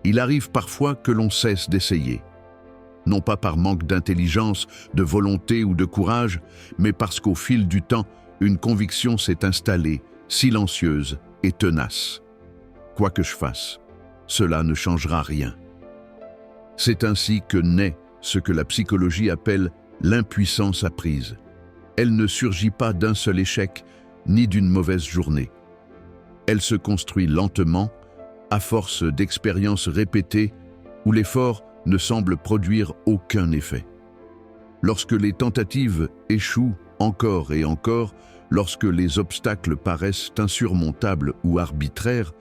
Il arrive parfois que l'on cesse d'essayer. Non pas par manque d'intelligence, de volonté ou de courage, mais parce qu'au fil du temps, une conviction s'est installée, silencieuse et tenace. Quoi que je fasse, cela ne changera rien. C'est ainsi que naît ce que la psychologie appelle l'impuissance apprise. Elle ne surgit pas d'un seul échec, ni d'une mauvaise journée. Elle se construit lentement, à force d'expériences répétées, où l'effort ne semble produire aucun effet. Lorsque les tentatives échouent encore et encore, lorsque les obstacles paraissent insurmontables ou arbitraires,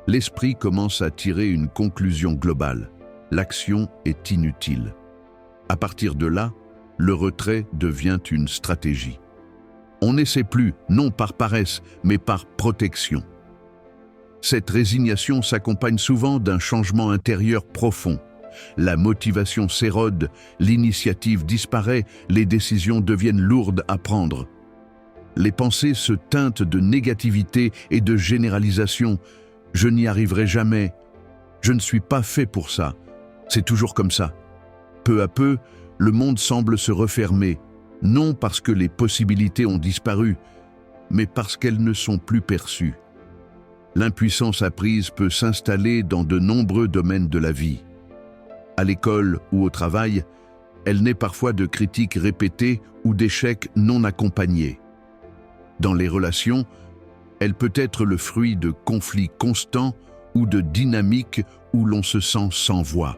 l'esprit commence à tirer une conclusion globale. L'action est inutile. À partir de là, le retrait devient une stratégie. On n'essaie plus, non par paresse, mais par protection. Cette résignation s'accompagne souvent d'un changement intérieur profond. La motivation s'érode, l'initiative disparaît, les décisions deviennent lourdes à prendre. Les pensées se teintent de négativité et de généralisation. Je n'y arriverai jamais. Je ne suis pas fait pour ça. C'est toujours comme ça. Peu à peu, le monde semble se refermer, non parce que les possibilités ont disparu, mais parce qu'elles ne sont plus perçues. L'impuissance apprise peut s'installer dans de nombreux domaines de la vie. À l'école ou au travail, elle naît parfois de critiques répétées ou d'échecs non accompagnés. Dans les relations, elle peut être le fruit de conflits constants ou de dynamiques où l'on se sent sans voix.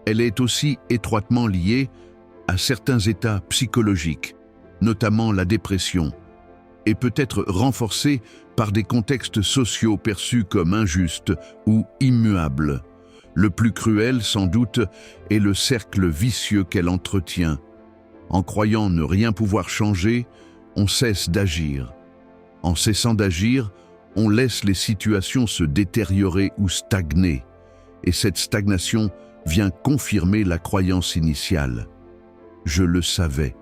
Elle est aussi étroitement liée à certains états psychologiques, notamment la dépression, et peut être renforcée par des contextes sociaux perçus comme injustes ou immuables. Le plus cruel, sans doute, est le cercle vicieux qu'elle entretient. En croyant ne rien pouvoir changer, on cesse d'agir. En cessant d'agir, on laisse les situations se détériorer ou stagner. Et cette stagnation vient confirmer la croyance initiale. Je le savais,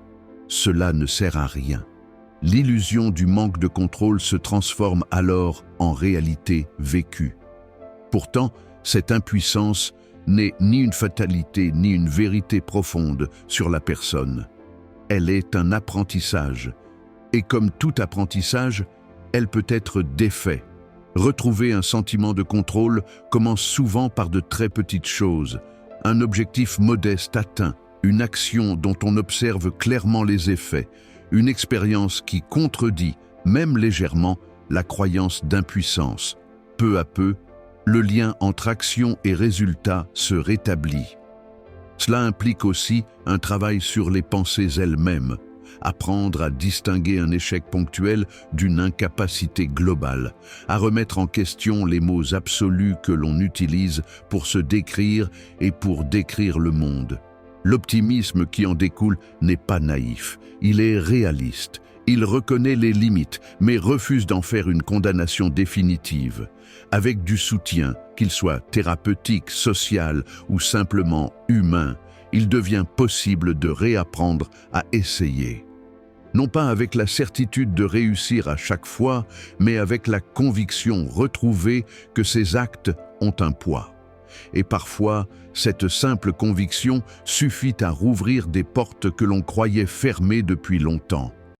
cela ne sert à rien. L'illusion du manque de contrôle se transforme alors en réalité vécue. Pourtant, cette impuissance n'est ni une fatalité ni une vérité profonde sur la personne. Elle est un apprentissage. Et comme tout apprentissage, elle peut être défait. Retrouver un sentiment de contrôle commence souvent par de très petites choses. Un objectif modeste atteint, une action dont on observe clairement les effets, une expérience qui contredit, même légèrement, la croyance d'impuissance. Peu à peu, le lien entre action et résultat se rétablit. Cela implique aussi un travail sur les pensées elles-mêmes, apprendre à distinguer un échec ponctuel d'une incapacité globale, à remettre en question les mots absolus que l'on utilise pour se décrire et pour décrire le monde. L'optimisme qui en découle n'est pas naïf, il est réaliste. Il reconnaît les limites, mais refuse d'en faire une condamnation définitive. Avec du soutien, qu'il soit thérapeutique, social ou simplement humain, il devient possible de réapprendre à essayer. Non pas avec la certitude de réussir à chaque fois, mais avec la conviction retrouvée que ces actes ont un poids. Et parfois, cette simple conviction suffit à rouvrir des portes que l'on croyait fermées depuis longtemps.